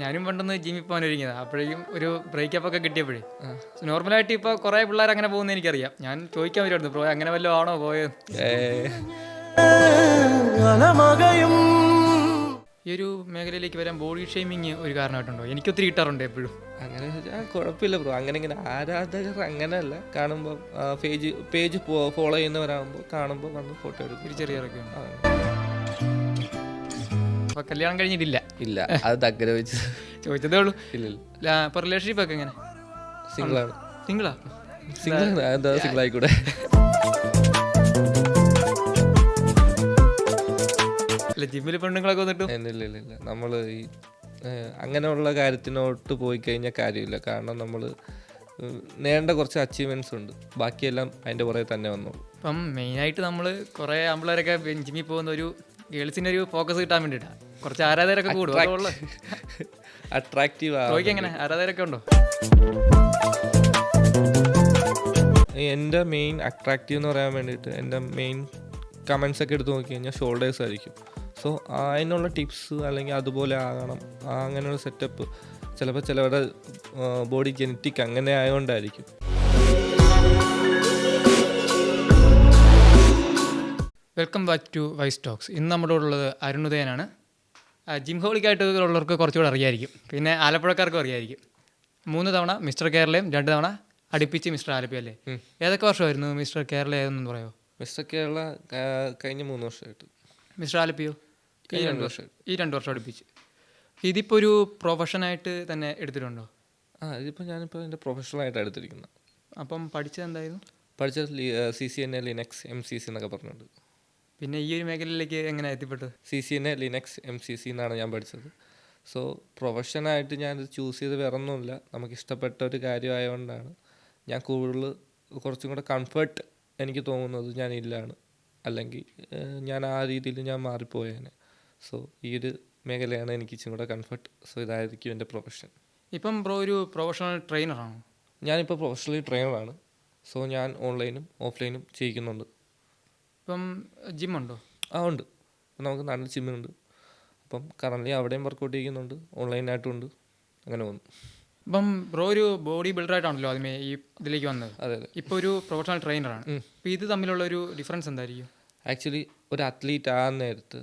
ഞാനും പണ്ടൊന്ന് ജിമ്മിൽ പോകാൻ ഒരുങ്ങിയതാണ്. അപ്പോഴേക്കും ഒരു ബ്രേക്കപ്പ് ഒക്കെ കിട്ടിയപ്പോഴേ നോർമലായിട്ട് ഇപ്പോൾ കുറേ പിള്ളേർ അങ്ങനെ പോകുന്നത് എനിക്കറിയാം. ഞാൻ ചോദിക്കാൻ വരുമായിരുന്നു, ബ്രോ അങ്ങനെ വല്ലതും ആണോ പോയത്? ഈ ഒരു മേഖലയിലേക്ക് വരാൻ ബോഡി ഷെയ്മിങ് ഒരു കാരണമായിട്ടുണ്ടോ? എനിക്കൊത്തിരി കിട്ടാറുണ്ട് എപ്പോഴും. അങ്ങനെ കുഴപ്പമില്ല ബ്രോ. അങ്ങനെ ഇങ്ങനെ ആരാധകർ അങ്ങനെയല്ല, കാണുമ്പോൾ പേജ് ഫോളോ ചെയ്യുന്നവരാകുമ്പോൾ കാണുമ്പോൾ വന്ന് ഫോട്ടോ എടുക്കും. ഒരു ചെറിയ ഇറക്കും. അപ്പോൾ കല്യാണം കഴിഞ്ഞിട്ടില്ല? ഇല്ല, അത് തക്കര വെച്ച് ചോദിച്ചതേ ഉള്ളൂ. ഇല്ല. അപ്പോൾ റിലേഷൻഷിപ്പ് ഒക്കെ എങ്ങനെ? സിംഗിളാണ്. സിംഗിളാ? സിംഗിളാണ്. എന്താ സിംഗിൾ ആയിക്കൂടെ? അല്ല, ജിമ്മിൽ പെണ്ണുങ്ങളൊക്കെ വന്നിട്ടു? ഇല്ല. നമ്മൾ ഈ അങ്ങനെയുള്ള കാര്യത്തിനോട്ട് പോയി കഴിഞ്ഞാൽ കാര്യമില്ല. കാരണം നമ്മൾ നേടേണ്ട കുറച്ച് അച്ചീവ്മെൻറ്റ്സ് ഉണ്ട്. ബാക്കിയെല്ലാം അതിൻ്റെ പുറകെ തന്നെ വന്നോളൂ. ഇപ്പം മെയിനായിട്ട് നമ്മൾ കുറേ ആമ്പിളേരൊക്കെ ജിമ്മിൽ പോകുന്ന ഒരു ഗേൾസിൻ്റെ ഒരു ഫോക്കസ് കിട്ടാൻ വേണ്ടിയിട്ടാണ്. കുറച്ച് ആരാധകരൊക്കെ കൂടും. അട്രാക്റ്റീവ് എങ്ങനെ ആരാധകരൊക്കെ ഉണ്ടോ? എൻ്റെ മെയിൻ അട്രാക്റ്റീവ് എന്ന് പറയാൻ വേണ്ടിയിട്ട് എൻ്റെ മെയിൻ കമൻസ് ഒക്കെ എടുത്ത് നോക്കി കഴിഞ്ഞാൽ ഷോൾഡേഴ്സ് ആയിരിക്കും. സോ അതിനുള്ള ടിപ്സ് അല്ലെങ്കിൽ അതുപോലെ ആകണം, അങ്ങനെയുള്ള സെറ്റപ്പ് ചിലപ്പോൾ ചിലവരുടെ ബോഡി ജെനറ്റിക് അങ്ങനെ ആയതുകൊണ്ടായിരിക്കും. Welcome back to wise talks. ഇന്ന് നമ്മുടെ ഉള്ളത് അരുണുദയനാണ്. ജിം ഹോളിക്കായിട്ട് ഉള്ളവർക്ക് കുറച്ചുകൂടെ അറിയായിരിക്കും, പിന്നെ ആലപ്പുഴക്കാർക്കും അറിയായിരിക്കും. 3 തവണ മിസ്റ്റർ കേരളയും 2 തവണ അടുപ്പിച്ച് മിസ്റ്റർ ആലപ്പി അല്ലേ? ഏതൊക്കെ വർഷമായിരുന്നു മിസ്റ്റർ കേരള? ഏതെന്ന് പറയുമോ? മിസ്റ്റർ കേരള കഴിഞ്ഞ 3 വർഷമായിട്ട്. മിസ്റ്റർ ആലപ്പിയോ? ഈ 2 വർഷം. ഈ 2 വർഷം അടുപ്പിച്ച്. ഇതിപ്പോൾ ഒരു പ്രൊഫഷനായിട്ട് തന്നെ എടുത്തിട്ടുണ്ടോ? ഞാനിപ്പോൾ എൻ്റെ പ്രൊഫഷണലായിട്ടാണ് എടുത്തിരിക്കുന്നത്. അപ്പം പഠിച്ചത് എന്തായിരുന്നു? പഠിച്ചത് CCNA ലിനക്സ് MCC എന്നൊക്കെ പറഞ്ഞിട്ടുണ്ട്. പിന്നെ ഈ ഒരു മേഖലയിലേക്ക് എങ്ങനെ എത്തിപ്പെട്ടത്? CCNA ലിനക്സ് MCC എന്നാണ് ഞാൻ പഠിച്ചത്. സോ പ്രൊഫഷനായിട്ട് ഞാനിത് ചൂസ് ചെയ്ത് വേറെ ഒന്നുമില്ല, നമുക്കിഷ്ടപ്പെട്ട ഒരു കാര്യമായതുകൊണ്ടാണ്. ഞാൻ കൂടുതൽ കുറച്ചും കൂടെ കംഫർട്ട് എനിക്ക് തോന്നുന്നത് ഞാൻ ഇതിലാണ്. അല്ലെങ്കിൽ ഞാൻ ആ രീതിയിൽ ഞാൻ മാറിപ്പോയേനെ. സോ ഈ ഒരു മേഖലയാണ് എനിക്ക് ഇച്ചിരി കൂടെ കംഫർട്ട്. സോ ഇതായിരിക്കും എൻ്റെ പ്രൊഫഷൻ. ഇപ്പം ബ്രോ ഒരു പ്രൊഫഷണൽ ട്രെയിനറാണോ? ഞാനിപ്പോൾ പ്രൊഫഷണൽ ട്രെയിനറാണ്. സോ ഞാൻ ഓൺലൈനും ഓഫ്ലൈനും ചെയ്യിക്കുന്നുണ്ട്. ഇപ്പം ജിമ്മുണ്ടോ? ഉണ്ട്. ഇപ്പം നമുക്ക് നാട്ടിൽ ജിമ്മുണ്ട്. അപ്പം കറൻ്റ് അവിടെയും വർക്കൗട്ട് ചെയ്യുന്നുണ്ട്, ഓൺലൈനായിട്ടും ഉണ്ട്. അങ്ങനെ പോകുന്നു. ഇപ്പം ബ്രോ ഒരു ബോഡി ബിൽഡറായിട്ടാണല്ലോ ആദ്യമേ ഈ ഇതിലേക്ക് വന്നത്. അതെ. ഇപ്പോൾ ഒരു പ്രൊഫഷണൽ ട്രെയിനറാണ്. അപ്പോൾ ഇത് തമ്മിലുള്ള ഒരു ഡിഫറൻസ് എന്തായിരിക്കും? ആക്ച്വലി ഒരു അത്ലീറ്റ് ആ നേരത്ത്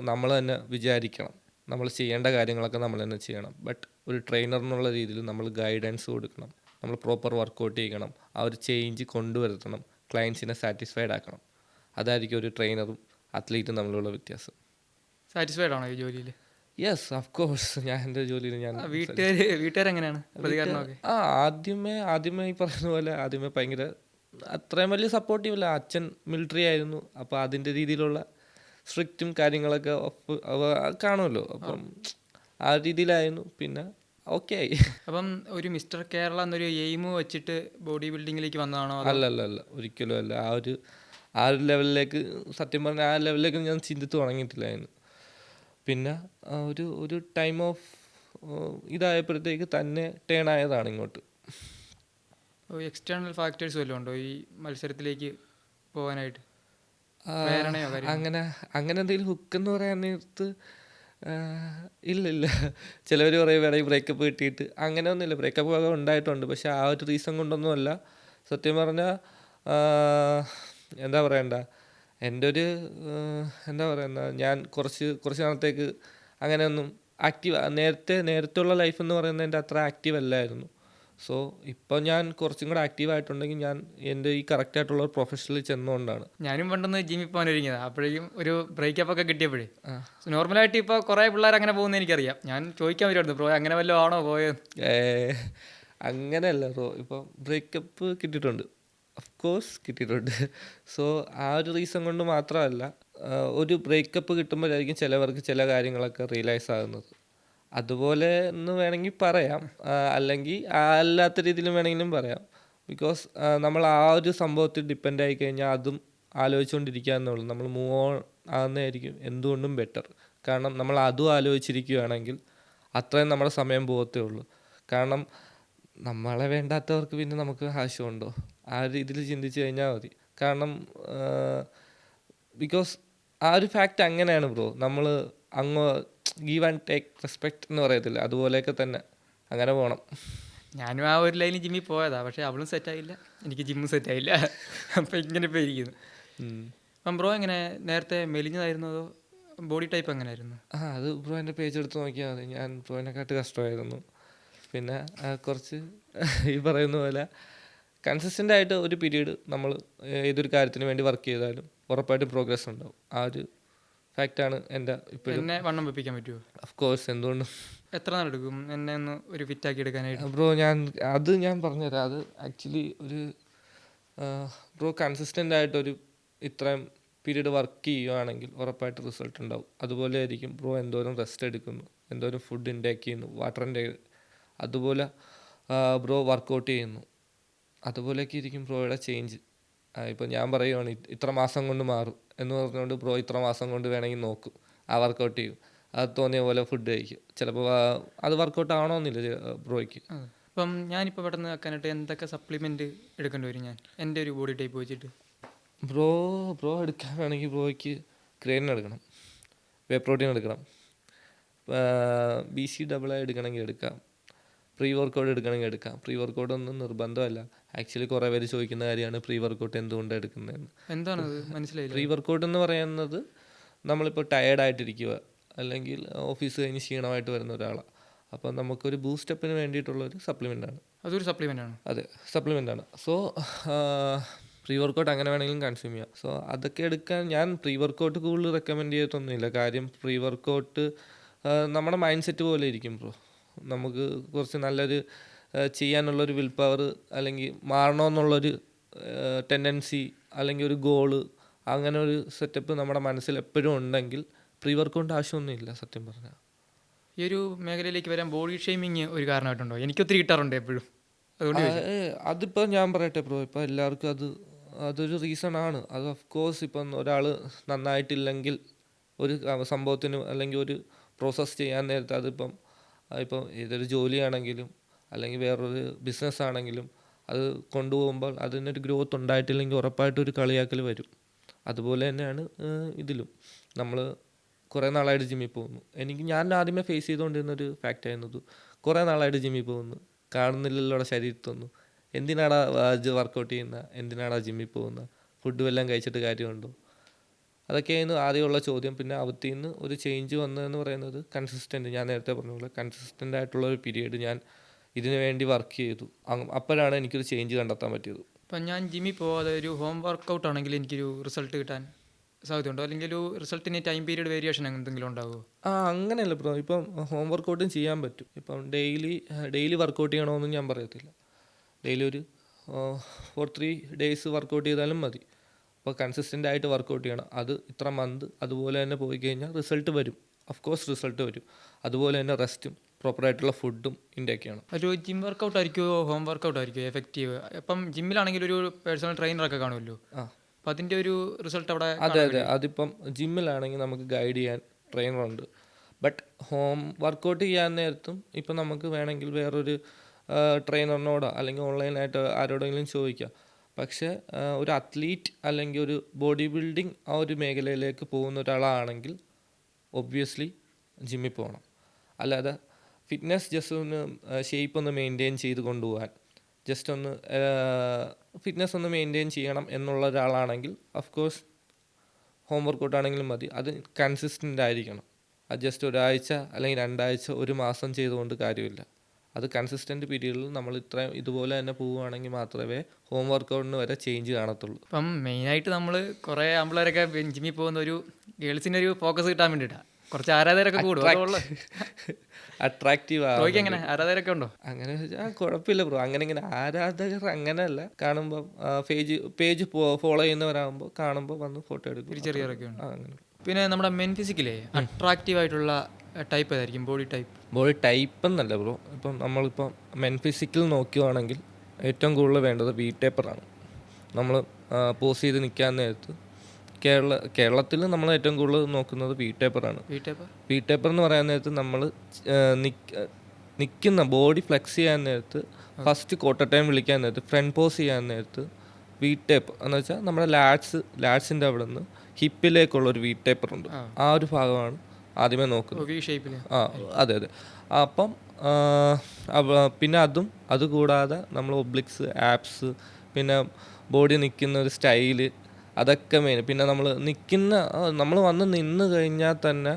നമ്മൾ തന്നെ വിചാരിക്കണം, നമ്മൾ ചെയ്യേണ്ട കാര്യങ്ങളൊക്കെ നമ്മൾ തന്നെ ചെയ്യണം. ബട്ട് ഒരു ട്രെയിനർ എന്നുള്ള രീതിയിൽ നമ്മൾ ഗൈഡൻസ് കൊടുക്കണം, നമ്മൾ പ്രോപ്പർ വർക്കൗട്ട് ചെയ്യണം, ആ ഒരു ചേഞ്ച് കൊണ്ടുവരുത്തണം, ക്ലയൻസിനെ സാറ്റിസ്ഫൈഡ് ആക്കണം. അതായിരിക്കും ഒരു ട്രെയിനറും അത്ലീറ്റും തമ്മിലുള്ള വ്യത്യാസം. സാറ്റിസ്ഫൈഡ് ആണോ ഈ ജോലിയിൽ? Yes, of course. ഞാൻ എൻ്റെ ജോലിയിൽ വീട്ടുകാരെങ്ങനെയാണ് പ്രതികരണമൊക്കെ? ആദ്യമേ ഈ പറയുന്ന പോലെ ആദ്യമേ ഭയങ്കര അത്രയും വലിയ സപ്പോർട്ടീവ് അല്ല. അച്ഛൻ മിലിറ്ററി ആയിരുന്നു, അപ്പോൾ അതിൻ്റെ രീതിയിലുള്ള സ്ട്രിക്റ്റും കാര്യങ്ങളൊക്കെ കാണുമല്ലോ. അപ്പം ആ രീതിയിലായിരുന്നു. പിന്നെ ഓക്കെ ആയി. അപ്പം ഒരു മിസ്റ്റർ കേരള എന്നൊരു എയിം വെച്ചിട്ട് ബോഡി ബിൽഡിങ്ങിലേക്ക് വന്നതാണോ? അല്ല, ഒരിക്കലും അല്ല. ആ ഒരു ലെവലിലേക്ക്, സത്യം പറഞ്ഞാൽ ആ ലെവലിലേക്ക് ഞാൻ ചിന്തിച്ച് തുടങ്ങിയിട്ടില്ലായിരുന്നു. പിന്നെ ഒരു ടൈം ഓഫ് ഇതായപ്പോഴത്തേക്ക് തന്നെ ടേൺ ആയതാണ് ഇങ്ങോട്ട്. എക്സ്റ്റേണൽ ഫാക്ടേഴ്സ് വല്ലതും ഉണ്ടോ ഈ മത്സരത്തിലേക്ക് പോകാനായിട്ട്? അങ്ങനെ എന്തെങ്കിലും ഹുക്ക് എന്ന് പറയാൻ നേരത്ത് ഇല്ല. ചിലവർ പറയും വേണമെങ്കിൽ ബ്രേക്കപ്പ് കിട്ടിയിട്ട്. അങ്ങനെയൊന്നുമില്ല. ബ്രേക്കപ്പ് ഒക്കെ ഉണ്ടായിട്ടുണ്ട്, പക്ഷെ ആ ഒരു റീസൺ കൊണ്ടൊന്നുമല്ല. സത്യം പറഞ്ഞാൽ എന്താ പറയണ്ട, എൻ്റെ ഒരു ഞാൻ കുറച്ച് നാളത്തേക്ക് അങ്ങനെയൊന്നും നേരത്തെയുള്ള ലൈഫ് എന്ന് പറയുന്നത് എൻ്റെ അത്ര ആക്റ്റീവ് അല്ലായിരുന്നു. സോ ഇപ്പോൾ ഞാൻ കുറച്ചും കൂടെ ആക്റ്റീവായിട്ടുണ്ടെങ്കിൽ ഞാൻ എൻ്റെ ഈ കറക്റ്റായിട്ടുള്ള പ്രൊഫഷനിൽ ചെന്നുകൊണ്ടാണ്. ഞാനും പണ്ടൊന്ന് ജിമ്മിൽ പോകാൻ ഒരുങ്ങിയതാണ്. അപ്പോഴേക്കും ഒരു ബ്രേക്കപ്പ് ഒക്കെ കിട്ടിയപ്പോഴേ നോർമലായിട്ട് ഇപ്പോൾ കുറേ പിള്ളേർ അങ്ങനെ പോകുന്നത് എനിക്കറിയാം. ഞാൻ ചോദിക്കാൻ വരുമായിരുന്നു, ബ്രോ അങ്ങനെ വല്ലതും ആണോ പോയത്? അങ്ങനെയല്ല ബ്രോ. ഇപ്പോൾ ബ്രേക്കപ്പ് കിട്ടിയിട്ടുണ്ട്, ഓഫ് കോഴ്സ് കിട്ടിയിട്ടുണ്ട്. സോ ആ ഒരു റീസൺ കൊണ്ട് മാത്രമല്ല, ഒരു ബ്രേക്കപ്പ് കിട്ടുമ്പോഴായിരിക്കും ചിലവർക്ക് ചില കാര്യങ്ങളൊക്കെ റിയലൈസ് ആകുന്നത്. അതുപോലെ എന്ന് വേണമെങ്കിൽ പറയാം, അല്ലെങ്കിൽ അല്ലാത്ത രീതിയിലും വേണമെങ്കിലും പറയാം. ബിക്കോസ് നമ്മൾ ആ ഒരു സംഭവത്തിൽ ഡിപ്പെൻഡ് ആയി കഴിഞ്ഞാൽ അതും ആലോചിച്ചുകൊണ്ടിരിക്കുക എന്നുള്ളൂ. നമ്മൾ മൂവ് ഓൺ ആകുന്നതായിരിക്കും എന്തുകൊണ്ടും ബെറ്റർ. കാരണം നമ്മൾ അതും ആലോചിച്ചിരിക്കുകയാണെങ്കിൽ അത്രയും നമ്മുടെ സമയം പോകത്തേ ഉള്ളൂ. കാരണം നമ്മളെ വേണ്ടാത്തവർക്ക് പിന്നെ നമുക്ക് ആവശ്യമുണ്ടോ? ആ രീതിയിൽ ചിന്തിച്ച് കഴിഞ്ഞാൽ മതി. കാരണം ബിക്കോസ് ആ ഒരു ഫാക്റ്റ് അങ്ങനെയാണ് ബ്രോ. നമ്മൾ ഗീവ് ആൻഡ് ടേക്ക് റെസ്പെക്റ്റ് എന്ന് പറയത്തില്ല, അതുപോലെയൊക്കെ തന്നെ അങ്ങനെ പോകണം. ഞാനും ആ ഒരു ലൈനിൽ ജിമ്മിൽ പോയതാ, പക്ഷേ അവളും സെറ്റായില്ല, എനിക്ക് ജിമ്മും സെറ്റായില്ല. അപ്പം ഇങ്ങനെ ഇപ്പോൾ ഇരിക്കുന്നു. അപ്പം ബ്രോ എങ്ങനെ നേരത്തെ മെലിഞ്ഞതായിരുന്നു അതോ ബോഡി ടൈപ്പ് എങ്ങനെയായിരുന്നു? അത് ബ്രോ എൻ്റെ പേജ് എടുത്ത് നോക്കിയാൽ മതി. ഞാൻ ബ്രോയിനെക്കാട്ട് കഷ്ടമായിരുന്നു. പിന്നെ കുറച്ച് ഈ പറയുന്ന പോലെ കൺസിസ്റ്റൻ്റ് ആയിട്ട് ഒരു പീരീഡ് നമ്മൾ ഏതൊരു കാര്യത്തിന് വേണ്ടി വർക്ക് ചെയ്താലും ഉറപ്പായിട്ടും പ്രോഗ്രസ് ഉണ്ടാവും. ആ ഒരു ഫാക്റ്റാണ് എൻ്റെ ഇപ്പോഴും. എന്നെ വണ്ണം വെപ്പിക്കാൻ പറ്റുമോ? ഓഫ് കോഴ്സ്, എന്തുകൊണ്ടും. എത്ര നാൾ എടുക്കും എന്നെ ഒന്ന് ഒരു ഫിറ്റാക്കി എടുക്കാനായിട്ട്? ബ്രോ ഞാൻ പറഞ്ഞുതരാം. അത് ആക്ച്വലി ഒരു ബ്രോ കൺസിസ്റ്റൻ്റ് ആയിട്ടൊരു ഇത്രയും പീരീഡ് വർക്ക് ചെയ്യുകയാണെങ്കിൽ ഉറപ്പായിട്ട് റിസൾട്ട് ഉണ്ടാവും. അതുപോലെ ആയിരിക്കും ബ്രോ എന്തോരം റെസ്റ്റ് എടുക്കുന്നു, എന്തോരം ഫുഡ് ഇൻടേക്ക് ചെയ്യുന്നു, വാട്ടർ ഇൻടേക്ക്, അതുപോലെ ബ്രോ വർക്കൗട്ട് ചെയ്യുന്നു, അതുപോലെയൊക്കെ ഇരിക്കും ബ്രോയുടെ ചേഞ്ച്. ഇപ്പോൾ ഞാൻ പറയുവാണ് ഇത്ര മാസം കൊണ്ട് മാറും എന്ന് പറഞ്ഞുകൊണ്ട് ബ്രോ ഇത്ര മാസം കൊണ്ട് വേണമെങ്കിൽ നോക്കും, ആ വർക്കൗട്ട് ചെയ്യും, അത് തോന്നിയ പോലെ ഫുഡ് കഴിക്കും. ചിലപ്പോൾ അത് വർക്കൗട്ട് ആവണമെന്നില്ല ബ്രോയ്ക്ക്. അപ്പം ഞാനിപ്പോൾ പെട്ടെന്ന് വെക്കാനായിട്ട് എന്തൊക്കെ സപ്ലിമെൻറ്റ് എടുക്കേണ്ടി വരും ഞാൻ എൻ്റെ ഒരു ബോഡി ടൈപ്പ് വെച്ചിട്ട്? ബ്രോ എടുക്കാൻ വേണമെങ്കിൽ ബ്രോയ്ക്ക് ക്രെയിൻ എടുക്കണം, വേ പ്രോട്ടീൻ എടുക്കണം, BCAA എടുക്കണമെങ്കിൽ എടുക്കാം, പ്രീ വർക്കൗട്ട് എടുക്കണമെങ്കിൽ എടുക്കാം. പ്രീ വർക്കൗട്ട് ഒന്നും നിർബന്ധമല്ല. ആക്ച്വലി കുറേ പേര് ചോദിക്കുന്ന കാര്യമാണ് പ്രീ വർക്കൗട്ട് എന്തുകൊണ്ടാണ് എടുക്കുന്നതെന്ന്. എന്താണത് മനസ്സിലായില്ല. പ്രീ വർക്കൗട്ട് എന്ന് പറയുന്നത് നമ്മളിപ്പോൾ ടയേർഡായിട്ടിരിക്കുക അല്ലെങ്കിൽ ഓഫീസ് കഴിഞ്ഞ് ക്ഷീണമായിട്ട് വരുന്ന ഒരാളാണ്, അപ്പോൾ നമുക്കൊരു ബൂസ്റ്റപ്പിന് വേണ്ടിയിട്ടുള്ളൊരു സപ്ലിമെൻ്റാണ്. അതൊരു സപ്ലിമെൻ്റ് ആണ്? അതെ, സപ്ലിമെൻ്റാണ്. സോ പ്രീ വർക്കൗട്ട് അങ്ങനെ വേണമെങ്കിലും കൺസ്യൂം ചെയ്യാം. സോ അതൊക്കെ എടുക്കാൻ ഞാൻ പ്രീ വർക്കൗട്ട് കൂടുതൽ റെക്കമെൻഡ് ചെയ്തിട്ടൊന്നുമില്ല. കാര്യം പ്രീ വർക്കൗട്ട് നമ്മുടെ മൈൻഡ് സെറ്റ് പോലെ ഇരിക്കും ബ്രോ. നമുക്ക് കുറച്ച് നല്ലൊരു ചെയ്യാനുള്ളൊരു വിൽ പവർ അല്ലെങ്കിൽ മാറണമെന്നുള്ളൊരു ടെൻഡൻസി അല്ലെങ്കിൽ ഒരു ഗോള്, അങ്ങനെ ഒരു സെറ്റപ്പ് നമ്മുടെ മനസ്സിൽ എപ്പോഴും ഉണ്ടെങ്കിൽ പ്രീ വർക്കൗട്ട് ആവശ്യമൊന്നുമില്ല സത്യം പറഞ്ഞാൽ. ഈ ഒരു മേഖലയിലേക്ക് വരാൻ ബോഡി ഷെയ്മിങ് ഒരു കാരണമായിട്ടുണ്ടോ? എനിക്കൊത്തിരി കിട്ടാറുണ്ട് എപ്പോഴും, അതുകൊണ്ട് അതിപ്പോൾ ഞാൻ പറയട്ടെ ബ്രോ, ഇപ്പോൾ എല്ലാവർക്കും അതൊരു റീസൺ ആണ്. അത് ഓഫ് കോഴ്സ് ഇപ്പം ഒരാൾ നന്നായിട്ടില്ലെങ്കിൽ ഒരു സംഭവത്തിന് അല്ലെങ്കിൽ ഒരു പ്രോസസ്സ് ചെയ്യാൻ നേരത്തെ അതിപ്പം ഏതൊരു ജോലിയാണെങ്കിലും അല്ലെങ്കിൽ വേറൊരു ബിസിനസ് ആണെങ്കിലും അത് കൊണ്ടുപോകുമ്പോൾ അതിനൊരു ഗ്രോത്ത് ഉണ്ടായിട്ടില്ലെങ്കിൽ ഉറപ്പായിട്ടും ഒരു കളിയാക്കൽ വരും. അതുപോലെ തന്നെയാണ് ഇതിലും. നമ്മൾ കുറേ നാളായിട്ട് ജിമ്മിൽ പോകുന്നു. ഞാൻ ആദ്യമേ ഫേസ് ചെയ്തുകൊണ്ടിരുന്നൊരു ഫാക്റ്റായിരുന്നത്, കുറേ നാളായിട്ട് ജിമ്മിൽ പോകുന്നു, കാണുന്നില്ലല്ലോ ശരീരത്തൊന്നും, എന്തിനാടാ വർക്കൗട്ട് ചെയ്യുന്ന, എന്തിനാടാ ജിമ്മിൽ പോകുന്ന, ഫുഡ് വല്ലതും കഴിച്ചിട്ട് കാര്യമുണ്ടോ, അതൊക്കെയായിരുന്നു ആദ്യമുള്ള ചോദ്യം. പിന്നെ അവത്തിൽ നിന്ന് ഒരു ചേഞ്ച് വന്നതെന്ന് പറയുന്നത് കൺസിസ്റ്റൻറ്റ്, ഞാൻ നേരത്തെ പറഞ്ഞ പോലെ കൺസിസ്റ്റൻ്റ് ആയിട്ടുള്ള ഒരു പീരീഡ് ഞാൻ ഇതിനു വേണ്ടി വർക്ക് ചെയ്തു. അപ്പോഴാണ് എനിക്കൊരു ചേഞ്ച് കണ്ടെത്താൻ പറ്റിയത്. ഇപ്പം ഞാൻ ജിമ്മിൽ പോകാതെ ഒരു ഹോം വർക്കൗട്ട് ആണെങ്കിൽ എനിക്കൊരു റിസൾട്ട് കിട്ടാൻ സാധ്യതയുണ്ടോ? അല്ലെങ്കിൽ ഒരു റിസൾട്ടിന് ടൈം പീരീഡ് വേരിയേഷൻ എന്തെങ്കിലും ഉണ്ടാകുമോ? അങ്ങനെയല്ല ബ്രോ, ഇപ്പം ഹോം വർക്കൗട്ടും ചെയ്യാൻ പറ്റും. ഇപ്പം ഡെയിലി വർക്കൗട്ട് ചെയ്യണമെന്നും ഞാൻ പറയത്തില്ല. ഡെയിലി ഒരു for 3 days വർക്കൗട്ട് ചെയ്താലും മതി. അപ്പോൾ കൺസിസ്റ്റൻ്റ് ആയിട്ട് വർക്കൗട്ട് ചെയ്യണം. അത് ഇത്ര മന്ത് അതുപോലെ തന്നെ പോയി കഴിഞ്ഞാൽ റിസൾട്ട് വരും. ഓഫ് കോഴ്സ് റിസൾട്ട് വരും. അതുപോലെ തന്നെ റെസ്റ്റും പ്രോപ്പറായിട്ടുള്ള ഫുഡും ഇൻടേക്ക് ചെയ്യണം. ഒരു ജിം വർക്കൗട്ട് ആയിരിക്കുമോ ഹോം വർക്കൗട്ട് ആയിരിക്കുമോ എഫക്റ്റീവ്? ഇപ്പം ജിമ്മിലാണെങ്കിൽ ഒരു പേഴ്സണൽ ട്രെയിനറൊക്കെ കാണുമല്ലോ, അപ്പം അതിൻ്റെ ഒരു റിസൾട്ട് അവിടെ? അതെ, അതിപ്പം ജിമ്മിലാണെങ്കിൽ നമുക്ക് ഗൈഡ് ചെയ്യാൻ ട്രെയിനറുണ്ട്. ബട്ട് ഹോം വർക്കൗട്ട് ചെയ്യാൻ നേരത്തും ഇപ്പം നമുക്ക് വേണമെങ്കിൽ വേറൊരു ട്രെയിനറിനോടോ അല്ലെങ്കിൽ ഓൺലൈനായിട്ട് ആരോടെങ്കിലും ചോദിക്കാം. പക്ഷേ ഒരു അത്ലീറ്റ് അല്ലെങ്കിൽ ഒരു ബോഡി ബിൽഡിംഗ് ആ ഒരു മേഖലയിലേക്ക് പോകുന്ന ഒരാളാണെങ്കിൽ ഒബ്വിയസ്ലി ജിമ്മിൽ പോകണം. അല്ലാതെ ഫിറ്റ്നസ് ജസ്റ്റ് ഒന്ന് ഷേപ്പ് ഒന്ന് മെയിൻറ്റെയിൻ ചെയ്ത് കൊണ്ടുപോകാൻ, ജസ്റ്റ് ഒന്ന് ഫിറ്റ്നസ് ഒന്ന് മെയിൻറ്റെയിൻ ചെയ്യണം എന്നുള്ള ഒരാളാണെങ്കിൽ ഓഫ് കോഴ്സ് ഹോം വർക്കൗട്ട് ആണെങ്കിലും മതി. അത് കൺസിസ്റ്റൻ്റ് ആയിരിക്കണം. അത് ജസ്റ്റ് ഒരാഴ്ച അല്ലെങ്കിൽ 2 ആഴ്ച 1 മാസം ചെയ്തുകൊണ്ട് കാര്യമില്ല. അത് കൺസിസ്റ്റൻ്റ് പീരീഡിൽ നമ്മൾ ഇതുപോലെ തന്നെ പോവുകയാണെങ്കിൽ മാത്രമേ ഹോം വർക്കൗട്ടിന് വരെ ചേഞ്ച് കാണത്തുള്ളൂ. ഇപ്പം മെയിനായിട്ട് നമ്മൾ കുറേ ആമ്പിളേരൊക്കെ ജിമ്മിൽ പോകുന്ന ഒരു ഗേൾസിൻ്റെ ഒരു ഫോക്കസ് കിട്ടാൻ വേണ്ടിയിട്ടാണ്, കുറച്ച് ആരാധകരൊക്കെ കൂടും, അട്രാക്റ്റീവ് എങ്ങനെ ആരാധകരൊക്കെ ഉണ്ടോ? അങ്ങനെ കുഴപ്പമില്ല ബ്രോ. ഇങ്ങനെ ആരാധകർ അങ്ങനെയല്ല, കാണുമ്പോൾ പേജ് ഫോളോ ചെയ്യുന്നവരാകുമ്പോൾ കാണുമ്പോൾ വന്ന് ഫോട്ടോ എടുക്കും, ചെറിയവരൊക്കെ ഉണ്ട്. അങ്ങനെ പിന്നെ നമ്മുടെ മെൻ ഫിസിക്കലേ അട്രാക്റ്റീവ് ആയിട്ടുള്ള ടൈപ്പ് ഏതായിരിക്കും ബോഡി ടൈപ്പ് എന്നല്ല ബ്രോ. ഇപ്പം നമ്മളിപ്പം മെൻ ഫിസിക്കൽ നോക്കുകയാണെങ്കിൽ ഏറ്റവും കൂടുതൽ വേണ്ടത് വി ടേപ്പറാണ്. നമ്മൾ പോസ് ചെയ്ത് നിൽക്കാൻ നേരത്ത് കേരളത്തിൽ നമ്മൾ ഏറ്റവും കൂടുതൽ നോക്കുന്നത് വി ടേപ്പറാണ്. വി ടേപ്പർ എന്ന് പറയാൻ നേരത്ത് നമ്മൾ നിൽക്കുന്ന ബോഡി ഫ്ലെക്സ് ചെയ്യാൻ നേരത്ത് ഫസ്റ്റ് ക്വാർട്ടർ ടൈം വിളിക്കാൻ നേരത്ത് ഫ്രണ്ട് പോസ് ചെയ്യാൻ നേരത്ത് വി ടേപ്പ് എന്ന് വെച്ചാൽ നമ്മുടെ ലാഡ്സിൻ്റെ അവിടെ നിന്ന് ഹിപ്പിലേക്കുള്ള ഒരു വി ടേപ്പർ ഉണ്ട്. ആ ഒരു ഭാഗമാണ് ആദ്യമേ നോക്കുന്നത്. ഓക്കെ, ഈ ഷേപ്പിൽ. ആ അതെ അതെ. അപ്പം പിന്നെ അതുകൂടാതെ നമ്മൾ ഒബ്ലിക്സ്, ആപ്സ്, പിന്നെ ബോഡി നിൽക്കുന്ന ഒരു സ്റ്റൈല്, അതൊക്കെ മെയിൻ. പിന്നെ നമ്മൾ വന്ന് നിന്ന് കഴിഞ്ഞാൽ തന്നെ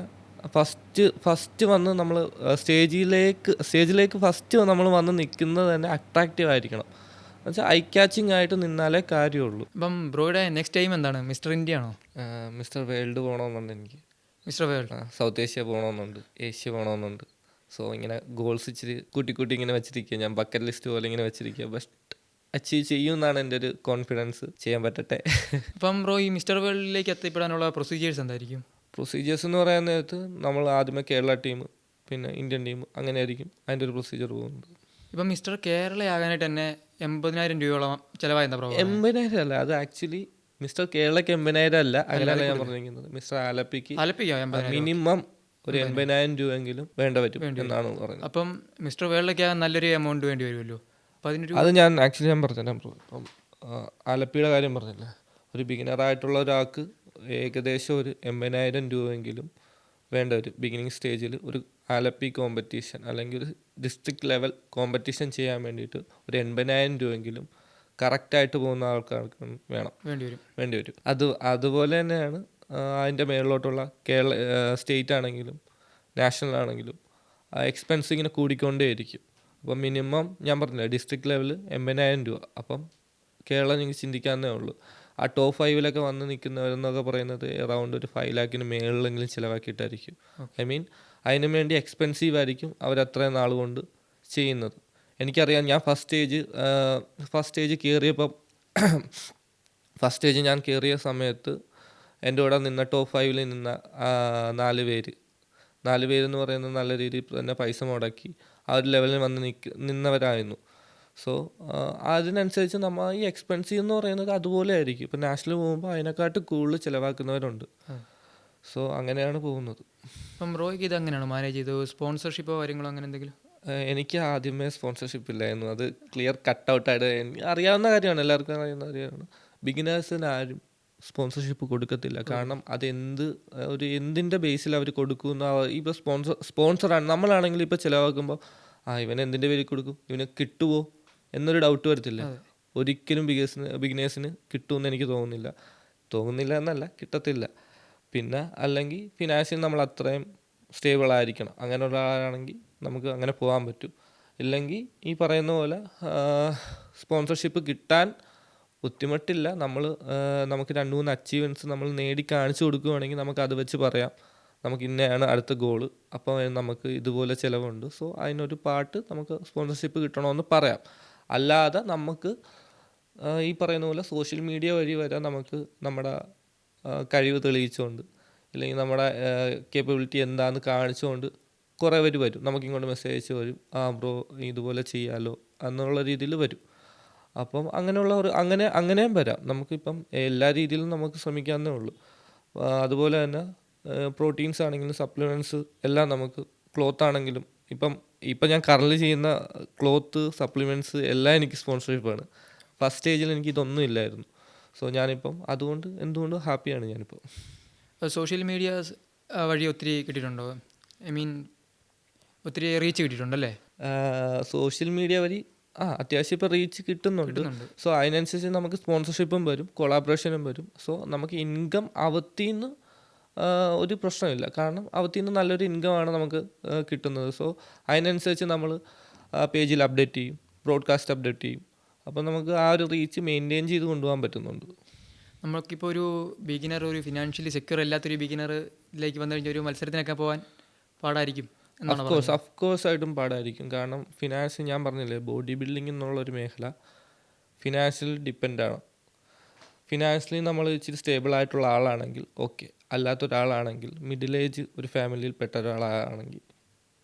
ഫസ്റ്റ് വന്ന് നമ്മൾ സ്റ്റേജിലേക്ക് ഫസ്റ്റ് നമ്മൾ വന്ന് നിൽക്കുന്നത് തന്നെ അട്രാക്റ്റീവ് ആയിരിക്കണം. എന്നുവെച്ചാൽ ഐ ക്യാച്ചിങ് ആയിട്ട് നിന്നാലേ കാര്യമുള്ളൂ. അപ്പം ബ്രോയുടെ നെക്സ്റ്റ് ടൈം എന്താണ്? മിസ്റ്റർ ഇന്ത്യ ആണോ? മിസ്റ്റർ വേൾഡ് പോകണമെന്നുണ്ട് എനിക്ക്. Mister world. സൗത്ത് ഏഷ്യ പോകണമെന്നുണ്ട്, ഏഷ്യ പോകണമെന്നുണ്ട്. സോ ഇങ്ങനെ ഗോൾസ് ഇച്ചിരി കൂട്ടി ഇങ്ങനെ വെച്ചിരിക്കുക. ഞാൻ ബക്കറ്റ് ലിസ്റ്റ് പോലെ ഇങ്ങനെ വെച്ചിരിക്കുക. ബട്ട് അച്ചീവ് ചെയ്യുമെന്നാണ് എൻ്റെ ഒരു കോൺഫിഡൻസ്. ചെയ്യാൻ പറ്റട്ടെ. അപ്പം ബ്രോ ഈ മിസ്റ്റർ വേൾഡിലേക്ക് എത്തിപ്പെടാനുള്ള പ്രൊസീജിയേഴ്സ് എന്തായിരിക്കും? പ്രൊസീജിയേഴ്സ് എന്ന് പറയുന്ന നേരത്ത് നമ്മൾ ആദ്യമേ കേരള ടീം, പിന്നെ ഇന്ത്യൻ ടീം, അങ്ങനെ ആയിരിക്കും അതിൻ്റെ ഒരു പ്രൊസീജിയർ പോകുന്നത്. ഇപ്പം മിസ്റ്റർ കേരള ആകാനായിട്ട് തന്നെ 80,000 രൂപയോളം ചിലവായെന്താ ബ്രോ? 80,000 അല്ല, അത് ആക്ച്വലി മിസ്റ്റർ കേരളയ്ക്ക് 80,000 അല്ല, അങ്ങനെയല്ല ഞാൻ പറഞ്ഞിരിക്കുന്നത്. മിസ്റ്റർ ആലപ്പിക്ക് മിനിമം ഒരു 80,000 രൂപയെങ്കിലും വേണ്ട വരും എന്നാണ് പറയുന്നത്. അപ്പം മിസ്റ്റർ വേൾഡിലേക്ക് നല്ലൊരു എമൗണ്ട് വേണ്ടി വരുമല്ലോ. അപ്പം അതിനൊരു അത് ഞാൻ പറഞ്ഞുതരാം ബ്രോ. ഇപ്പം ആലപ്പിയുടെ കാര്യം പറഞ്ഞില്ല, ഒരു ബിഗിനറായിട്ടുള്ള ഒരാൾക്ക് ഏകദേശം ഒരു 80,000 രൂപയെങ്കിലും വേണ്ട വരും ബിഗിനിങ് സ്റ്റേജിൽ. ഒരു ആലപ്പി കോമ്പറ്റീഷൻ അല്ലെങ്കിൽ ഒരു ഡിസ്ട്രിക്ട് ലെവൽ കോമ്പറ്റീഷൻ ചെയ്യാൻ വേണ്ടിയിട്ട് ഒരു 80,000 രൂപയെങ്കിലും കറക്റ്റായിട്ട് പോകുന്ന ആൾക്കാർക്ക് വേണ്ടി വരും. അതുപോലെ തന്നെയാണ് അതിൻ്റെ മേളിലോട്ടുള്ള സ്റ്റേറ്റ് ആണെങ്കിലും നാഷണൽ ആണെങ്കിലും എക്സ്പെൻസ് ഇങ്ങനെ കൂടിക്കൊണ്ടേയിരിക്കും. അപ്പം മിനിമം ഞാൻ പറഞ്ഞില്ല, ഡിസ്ട്രിക്ട് ലെവൽ 80,000 രൂപ. അപ്പം കേരളം നിങ്ങൾക്ക് ചിന്തിക്കാവുന്നേ ഉള്ളൂ. ആ ടോപ്പ് 5 വന്ന് നിൽക്കുന്നവരെന്നൊക്കെ പറയുന്നത് അറൗണ്ട് ഒരു 5 lakhന് മേളിലെങ്കിലും ചിലവാക്കിയിട്ടായിരിക്കും. ഐ മീൻ അതിനു വേണ്ടി എക്സ്പെൻസീവ് ആയിരിക്കും അവരത്രയും നാൾ കൊണ്ട് ചെയ്യുന്നത്. എനിക്കറിയാം, ഞാൻ ഫസ്റ്റ് സ്റ്റേജ് കയറിയപ്പം ഫസ്റ്റ് സ്റ്റേജ് ഞാൻ കയറിയ സമയത്ത് എൻ്റെ കൂടെ നിന്ന ടോപ്പ് 5 നിന്ന 4 പേരെന്ന് പറയുന്നത് നല്ല രീതിയിൽ തന്നെ പൈസ മുടക്കി ആ ഒരു ലെവലിൽ വന്ന് നിന്നവരായിരുന്നു. സോ അതിനനുസരിച്ച് നമ്മൾ ഈ എക്സ്പെൻസീവ് എന്ന് പറയുന്നത് അതുപോലെ ആയിരിക്കും. ഇപ്പം നാഷണൽ പോകുമ്പോൾ അതിനെക്കാട്ട് കൂടുതൽ ചിലവാക്കുന്നവരുണ്ട്. സോ അങ്ങനെയാണ് പോകുന്നത്. അപ്പം ബ്രോയ്ക്ക് ഇത് എങ്ങനെയാണ് മാനേജ് ചെയ്തത്? സ്പോൺസർഷിപ്പോ കാര്യങ്ങളോ അങ്ങനെ എന്തെങ്കിലും? എനിക്ക് ആദ്യമേ സ്പോൺസർഷിപ്പ് ഇല്ലായിരുന്നു. അത് ക്ലിയർ കട്ടൗട്ടായിട്ട് അറിയാവുന്ന കാര്യമാണ്, എല്ലാവർക്കും അറിയുന്ന കാര്യമാണ്. ബിഗിനേഴ്സിന് ആരും സ്പോൺസർഷിപ്പ് കൊടുക്കത്തില്ല. കാരണം എന്തിൻ്റെ ബേസിൽ അവർ കൊടുക്കുന്ന. ഇപ്പോൾ സ്പോൺസറാണ് നമ്മളാണെങ്കിൽ ഇപ്പോൾ ചിലവാക്കുമ്പോൾ ഇവൻ എന്തിൻ്റെ പേരിൽ കൊടുക്കും, ഇവന് കിട്ടുമോ എന്നൊരു ഡൗട്ട് വരത്തില്ല. ഒരിക്കലും ബിഗിനേഴ്സിന് കിട്ടുമെന്ന് എനിക്ക് തോന്നുന്നില്ല എന്നല്ല, കിട്ടത്തില്ല. പിന്നെ അല്ലെങ്കിൽ ഫിനാൻഷ്യലി നമ്മൾ അത്രയും സ്റ്റേബിൾ ആയിരിക്കണം. അങ്ങനെയുള്ള ആളാണെങ്കിൽ നമുക്ക് അങ്ങനെ പോകാൻ പറ്റും. ഇല്ലെങ്കിൽ ഈ പറയുന്ന പോലെ സ്പോൺസർഷിപ്പ് കിട്ടാൻ ബുദ്ധിമുട്ടില്ല. നമുക്ക് 2-3 അച്ചീവ്മെൻറ്റ്സ് നമ്മൾ നേടി കാണിച്ചു കൊടുക്കുകയാണെങ്കിൽ നമുക്ക് അത് വെച്ച് പറയാം നമുക്ക് ഇന്നയാണ് അടുത്ത ഗോള്, അപ്പോൾ നമുക്ക് ഇതുപോലെ ചിലവുണ്ട്. സോ അതിനൊരു പാർട്ട് നമുക്ക് സ്പോൺസർഷിപ്പ് കിട്ടണമെന്ന് പറയാം. അല്ലാതെ നമുക്ക് ഈ പറയുന്ന പോലെ സോഷ്യൽ മീഡിയ വഴി വരെ നമുക്ക് നമ്മുടെ കഴിവ് തെളിയിച്ചുകൊണ്ട്, അല്ലെങ്കിൽ നമ്മുടെ കേപ്പബിലിറ്റി എന്താണെന്ന് കാണിച്ചുകൊണ്ട് കുറേ പേര് വരും. നമുക്കിങ്ങോട്ട് മെസ്സേജ് വരും, ബ്രോ ഇതുപോലെ ചെയ്യാമല്ലോ എന്നുള്ള രീതിയിൽ വരും. അപ്പം അങ്ങനെയും വരാം. നമുക്കിപ്പം എല്ലാ രീതിയിലും നമുക്ക് ശ്രമിക്കാവുന്നേ ഉള്ളൂ. അതുപോലെ തന്നെ പ്രോട്ടീൻസ് ആണെങ്കിലും സപ്ലിമെൻറ്റ്സ് എല്ലാം നമുക്ക്, ക്ലോത്ത് ആണെങ്കിലും ഇപ്പം ഞാൻ കറൻറ്റ് ചെയ്യുന്ന ക്ലോത്ത്, സപ്ലിമെൻറ്റ്സ് എല്ലാം എനിക്ക് സ്പോൺസർഷിപ്പാണ്. ഫസ്റ്റ് സ്റ്റേജിൽ എനിക്ക് ഇതൊന്നും ഇല്ലായിരുന്നു. സോ ഞാനിപ്പം എന്തുകൊണ്ടും ഹാപ്പിയാണ് ഞാനിപ്പോൾ. സോഷ്യൽ മീഡിയാസ് വഴി ഒത്തിരി കിട്ടിയിട്ടുണ്ടോ? ഐ മീൻ ഒത്തിരി റീച്ച് കിട്ടിയിട്ടുണ്ടല്ലേ? സോഷ്യൽ മീഡിയ വഴി അത്യാവശ്യം ഇപ്പോൾ റീച്ച് കിട്ടുന്നുണ്ട്. സോ അതിനനുസരിച്ച് നമുക്ക് സ്പോൺസർഷിപ്പും വരും, കൊളാബറേഷനും വരും. സോ നമുക്ക് ഇൻകം അവത്തിന്ന് ഒരു പ്രശ്നമില്ല. കാരണം അവത്തിന്ന് നല്ലൊരു ഇൻകമാണ് നമുക്ക് കിട്ടുന്നത്. സോ അതിനനുസരിച്ച് നമ്മൾ പേജിൽ അപ്ഡേറ്റ് ചെയ്യും, ബ്രോഡ്കാസ്റ്റ് അപ്ഡേറ്റ് ചെയ്യും. അപ്പോൾ നമുക്ക് ആ ഒരു റീച്ച് മെയിൻറ്റെയിൻ ചെയ്ത് കൊണ്ടുപോകാൻ പറ്റുന്നുണ്ട്. നമുക്കിപ്പോൾ ഒരു ഒരു ഫിനാൻഷ്യലി സെക്യൂർ അല്ലാത്തൊരു ബിഗിനറിലേക്ക് വന്നു കഴിഞ്ഞാൽ ഒരു മത്സരത്തിനൊക്കെ പോകാൻ പാടായിരിക്കും. ഓഫ് കോഴ്സ് ആയിട്ടും പാടായിരിക്കും. കാരണം ഫിനാൻസ് ഞാൻ പറഞ്ഞില്ലേ, ബോഡി ബിൽഡിംഗ് എന്നുള്ളൊരു മേഖല ഫിനാൻഷ്യൽ ഡിപ്പെൻഡാണ്. ഫിനാൻഷ്യലി നമ്മൾ ഇച്ചിരി സ്റ്റേബിൾ ആയിട്ടുള്ള ആളാണെങ്കിൽ ഓക്കെ, അല്ലാത്തൊരാളാണെങ്കിൽ മിഡിൽ ഏജ് ഒരു ഫാമിലിയിൽ പെട്ട ഒരാളാണെങ്കിൽ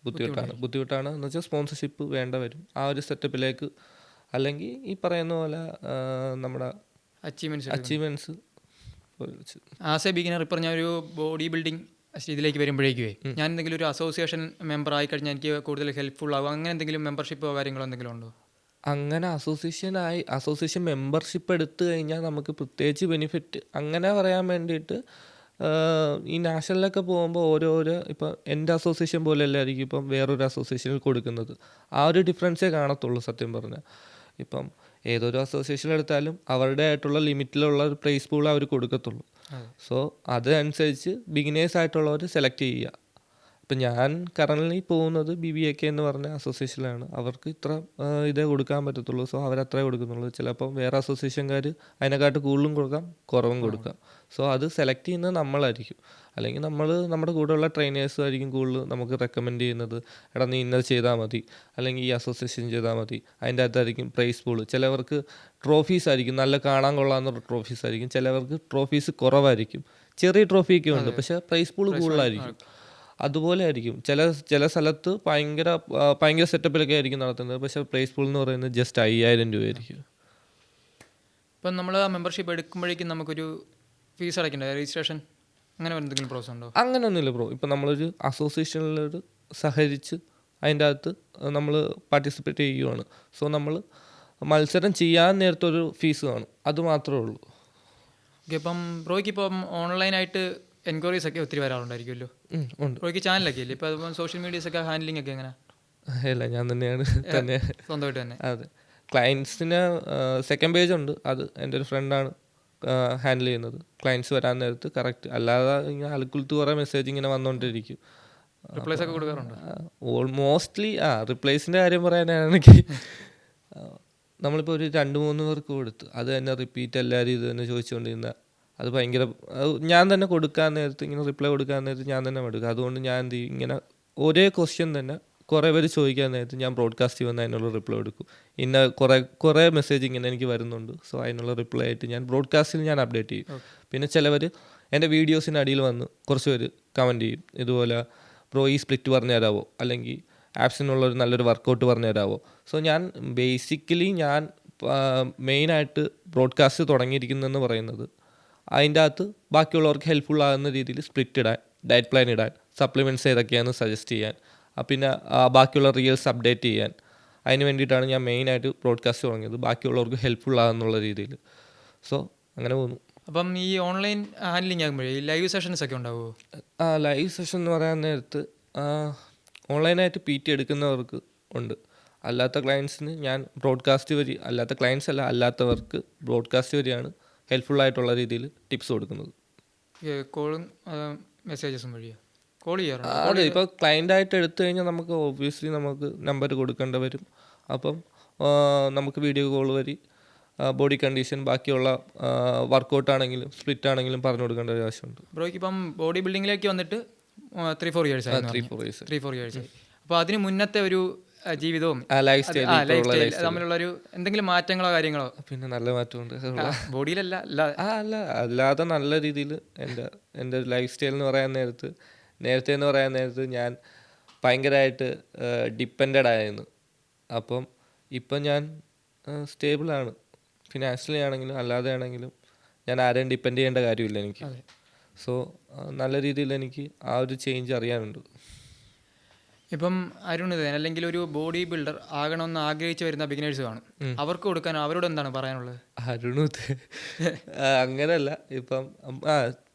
ബുദ്ധിമുട്ടാണ് എന്ന് വെച്ചാൽ സ്പോൺസർഷിപ്പ് വേണ്ട വരും ആ ഒരു സെറ്റപ്പിലേക്ക്. അല്ലെങ്കിൽ ഈ പറയുന്ന പോലെ നമ്മുടെ അച്ചീവ്മെൻറ്റ്സ് ആസ് എ ബിഗിനർ ഇപ്പോൾ ഞാൻ ഒരു ബോഡി ബിൽഡിംഗ് ഇതിലേക്ക് വരുമ്പോഴേക്കുവേ ഞാൻ എന്തെങ്കിലും ഒരു അസോസിയേഷൻ മെമ്പർ ആയി കഴിഞ്ഞാൽ എനിക്ക് കൂടുതൽ ഹെൽപ്ഫുൾ ആകും. അങ്ങനെ എന്തെങ്കിലും മെമ്പർഷിപ്പോ കാര്യങ്ങളോ എന്തെങ്കിലും ഉണ്ടോ? അങ്ങനെ അസോസിയേഷൻ മെമ്പർഷിപ്പ് എടുത്തു കഴിഞ്ഞാൽ നമുക്ക് പ്രത്യേകിച്ച് ബെനിഫിറ്റ് അങ്ങനെ പറയാൻ വേണ്ടിയിട്ട് ഈ നാഷണലിലൊക്കെ പോകുമ്പോൾ ഓരോരോ ഇപ്പം എൻ്റെ അസോസിയേഷൻ പോലെ അല്ലായിരിക്കും ഇപ്പം വേറൊരു അസോസിയേഷനിൽ കൊടുക്കുന്നത്. ആ ഒരു ഡിഫറൻസേ കാണത്തുള്ളൂ സത്യം പറഞ്ഞാൽ. ഇപ്പം ഏതൊരു അസോസിയേഷൻ എടുത്താലും അവരുടെ ആയിട്ടുള്ള ലിമിറ്റിലുള്ള ഒരു പ്രൈസ് പൂൾ അവർ കൊടുക്കത്തുള്ളൂ. സോ അതനുസരിച്ച് ബിഗിനേഴ്സ് ആയിട്ടുള്ളവർ സെലക്ട് ചെയ്യുക. ഇപ്പം ഞാൻ കറൻ്റ്ലി പോകുന്നത് BBAK എന്ന് പറഞ്ഞ അസോസിയേഷനിലാണ്. അവർക്ക് ഇത്ര ഇതേ കൊടുക്കാൻ പറ്റത്തുള്ളൂ. സോ അവരത്രേ കൊടുക്കുന്നുള്ളൂ. ചിലപ്പം വേറെ അസോസിയേഷൻകാർ അതിനെക്കാട്ട് കൂടുതലും കൊടുക്കാം, കുറവും കൊടുക്കാം. സോ അത് സെലക്ട് ചെയ്യുന്നത് നമ്മളായിരിക്കും. അല്ലെങ്കിൽ നമ്മുടെ കൂടെയുള്ള ട്രെയിനേഴ്സും ആയിരിക്കും കൂടുതൽ നമുക്ക് റെക്കമെൻഡ് ചെയ്യുന്നത്. എടാ നീ ഇന്നത് ചെയ്താൽ മതി, അല്ലെങ്കിൽ ഈ അസോസിയേഷൻ ചെയ്താൽ മതി. അതിൻ്റെ അകത്തായിരിക്കും പ്രൈസ് പൂള്. ചിലവർക്ക് ട്രോഫീസ് ആയിരിക്കും, നല്ല കാണാൻ കൊള്ളാവുന്ന ട്രോഫീസ് ആയിരിക്കും. ചിലവർക്ക് ട്രോഫീസ് കുറവായിരിക്കും. ചെറിയ ട്രോഫിയൊക്കെ ഉണ്ട്, പക്ഷേ പ്രൈസ് പൂള് കൂടുതലായിരിക്കും. അതുപോലെ ആയിരിക്കും ചില സ്ഥലത്ത് ഭയങ്കര സെറ്റപ്പിലൊക്കെ ആയിരിക്കും നടത്തുന്നത്. പക്ഷേ പ്രൈസ് പൂൾ എന്ന് പറയുന്നത് ജസ്റ്റ് 5000 രൂപയായിരിക്കും. ഇപ്പം നമ്മൾ ആ മെമ്പർഷിപ്പ് എടുക്കുമ്പോഴേക്കും നമുക്കൊരു ഫീസ് അടയ്ക്കണ്ടേ, രജിസ്ട്രേഷൻ അങ്ങനെ എന്തെങ്കിലും പ്രോസസ് ഉണ്ടോ? അങ്ങനെയൊന്നുമില്ല ബ്രോ. ഇപ്പം നമ്മളൊരു അസോസിയേഷനിലോട് സഹകരിച്ച് അതിൻ്റെ അകത്ത് നമ്മൾ പാർട്ടിസിപ്പേറ്റ് ചെയ്യുകയാണ്. സോ നമ്മൾ മത്സരം ചെയ്യാൻ നേരത്തൊരു ഫീസ് കാണും, അത് മാത്രമേ ഉള്ളൂ. ഓക്കെ. ഇപ്പം ബ്രോയ്ക്ക് ഇപ്പം ഓൺലൈനായിട്ട് എൻക്വയറീസ് ഒക്കെ ഒത്തിരി വരാറുണ്ടായിരിക്കുമല്ലോ. ഉണ്ട്. ബ്രോയ്ക്ക് ചാനലൊക്കെ ഇല്ലേ? ഇപ്പം സോഷ്യൽ മീഡിയസ് ഒക്കെ ഹാൻഡ്ലിംഗ് ഒക്കെ എങ്ങനെ? അല്ല, ഞാൻ തന്നെയാണ് സ്വന്തമായിട്ട് തന്നെ. അതെ. ക്ലയൻസിന് സെക്കൻഡ് പേജ് ഉണ്ട്, അത് എൻ്റെ ഒരു ഫ്രണ്ടാണ് ഹാൻഡിൽ ചെയ്യുന്നത്. ക്ലയൻസ് വരാൻ നേരത്ത് കറക്റ്റ്. അല്ലാതെ ഇങ്ങനെ അൽക്കുലത്ത് കുറേ മെസ്സേജ് ഇങ്ങനെ വന്നുകൊണ്ടിരിക്കും. റിപ്ലൈസ് ഒക്കെ കൊടുക്കാറുണ്ട്? ഓൾമോസ്റ്റ്ലി റിപ്ലൈസിൻ്റെ കാര്യം പറയാനാണെങ്കിൽ നമ്മളിപ്പോൾ ഒരു 2-3 പേർക്ക് കൊടുത്തു, അത് തന്നെ റിപ്പീറ്റ് എല്ലാവരും ഇത് തന്നെ ചോദിച്ചുകൊണ്ടിരുന്ന അത് ഭയങ്കര ഞാൻ തന്നെ കൊടുക്കാൻ നേരത്ത് ഇങ്ങനെ റിപ്ലൈ കൊടുക്കാൻ നേരത്ത് ഞാൻ തന്നെ എടുക്കും. അതുകൊണ്ട് ഞാൻ എന്ത് ചെയ്യും, ഇങ്ങനെ ഒരേ ക്വസ്റ്റ്യൻ തന്നെ കുറേ പേര് ചോദിക്കാൻ നേരത്ത് ഞാൻ ബ്രോഡ്കാസ്റ്റ് ചെയ്യുന്ന അതിനുള്ള റിപ്ലൈ കൊടുക്കും. ഇന്ന കുറേ മെസ്സേജ് ഇങ്ങനെ എനിക്ക് വരുന്നുണ്ട്, സോ അതിനുള്ള റിപ്ലൈ ആയിട്ട് ഞാൻ ബ്രോഡ്കാസ്റ്റിൽ ഞാൻ അപ്ഡേറ്റ് ചെയ്യും. പിന്നെ ചിലവർ എൻ്റെ വീഡിയോസിന് അടിയിൽ വന്ന് കുറച്ച് പേര് കമൻറ്റ് ചെയ്യും, ഇതുപോലെ ബ്രോ ഈ സ്പ്ലിറ്റ് പറഞ്ഞു തരാമോ, അല്ലെങ്കിൽ ആപ്സിനുള്ളൊരു നല്ലൊരു വർക്കൗട്ട് പറഞ്ഞു തരാമോ. സോ ഞാൻ ബേസിക്കലി മെയിനായിട്ട് ബ്രോഡ്കാസ്റ്റ് തുടങ്ങിയിരിക്കുന്നതെന്ന് പറയുന്നത് അതിൻ്റെ അകത്ത് ബാക്കിയുള്ളവർക്ക് ഹെൽപ്ഫുൾ ആകുന്ന രീതിയിൽ സ്പ്ലിറ്റ് ഇടാൻ, ഡയറ്റ് പ്ലാൻ ഇടാൻ, സപ്ലിമെൻറ്റ്സ് ഏതൊക്കെയാണെന്ന് സജസ്റ്റ് ചെയ്യാൻ, പിന്നെ ബാക്കിയുള്ള റീൽസ് അപ്ഡേറ്റ് ചെയ്യാൻ. അതിന് വേണ്ടിയിട്ടാണ് ഞാൻ മെയിനായിട്ട് ബ്രോഡ്കാസ്റ്റ് തുടങ്ങിയത്, ബാക്കിയുള്ളവർക്ക് ഹെൽപ്ഫുൾ ആകുന്നുള്ള രീതിയിൽ. സോ അങ്ങനെ പോകുന്നു. അപ്പം ഈ ഓൺലൈൻ ഹാൻഡ്ലിംഗ് ആകുമ്പോഴേ ഈ ലൈവ് സെഷൻസ് ഒക്കെ ഉണ്ടാവുമോ? ലൈവ് സെഷൻ എന്ന് പറയാൻ നേരത്ത് ഓൺലൈനായിട്ട് PT എടുക്കുന്നവർക്ക് ഉണ്ട്. അല്ലാത്ത ക്ലയൻസിന് ഞാൻ ബ്രോഡ്കാസ്റ്റ് വഴി, അല്ലാത്തവർക്ക് ബ്രോഡ്കാസ്റ്റ് വഴിയാണ് ഹെൽപ്ഫുൾ ആയിട്ടുള്ള രീതിയിൽ ടിപ്സ് കൊടുക്കുന്നത്. കോളും മെസ്സേജസും വഴിയോ? കോൾ ചെയ്യാറുണ്ട്? അതെ. ഇപ്പോൾ ക്ലയൻ്റായിട്ട് എടുത്തു കഴിഞ്ഞാൽ നമുക്ക് ഒബ്വിയസ്ലി നമുക്ക് നമ്പർ കൊടുക്കേണ്ടി വരും. അപ്പം നമുക്ക് വീഡിയോ കോൾ വഴി ബോഡി കണ്ടീഷൻ, ബാക്കിയുള്ള വർക്കൗട്ട് ആണെങ്കിലും സ്പ്ലിറ്റ് ആണെങ്കിലും പറഞ്ഞു കൊടുക്കേണ്ട ഒരു ആവശ്യമുണ്ട്. ബ്രോയ്ക്ക് ഇപ്പം ബോഡി ബിൽഡിങ്ങിലേക്ക് വന്നിട്ട് 3-4 years ആയി. 3-4 years ആയി. അപ്പോൾ അതിന് മുന്നത്തെ ഒരു ജീവിതവും ലൈഫ് സ്റ്റൈൽ തമ്മിലുള്ളൊരു എന്തെങ്കിലും മാറ്റങ്ങളോ കാര്യങ്ങളോ? പിന്നെ നല്ല മാറ്റമുണ്ട്. ബോഡിയിലല്ല, അല്ലാതെ നല്ല രീതിയിൽ എൻ്റെ ലൈഫ് സ്റ്റൈൽ എന്ന് പറയാൻ നേരത്തെ ഞാൻ ഭയങ്കരമായിട്ട് ഡിപ്പെൻഡഡ് ആയിരുന്നു. അപ്പം ഇപ്പം ഞാൻ സ്റ്റേബിളാണ്. ഫിനാൻഷ്യലി ആണെങ്കിലും അല്ലാതെ ആണെങ്കിലും ഞാൻ ആരെയും ഡിപ്പെൻഡ് ചെയ്യേണ്ട കാര്യമില്ല എനിക്ക്. സോ നല്ല രീതിയിൽ എനിക്ക് ആ ഒരു ചേഞ്ച് അറിയാനുണ്ട്. ഇപ്പം അരുണിതൻ അല്ലെങ്കിൽ ഒരു ബോഡി ബിൽഡർ ആകണമെന്ന് ആഗ്രഹിച്ചു വരുന്ന ബിഗിനേഴ്സ് കാണും, അവർക്ക് കൊടുക്കാൻ അവരോട് എന്താണ് പറയാനുള്ളത്? അങ്ങനെയല്ല, ഇപ്പം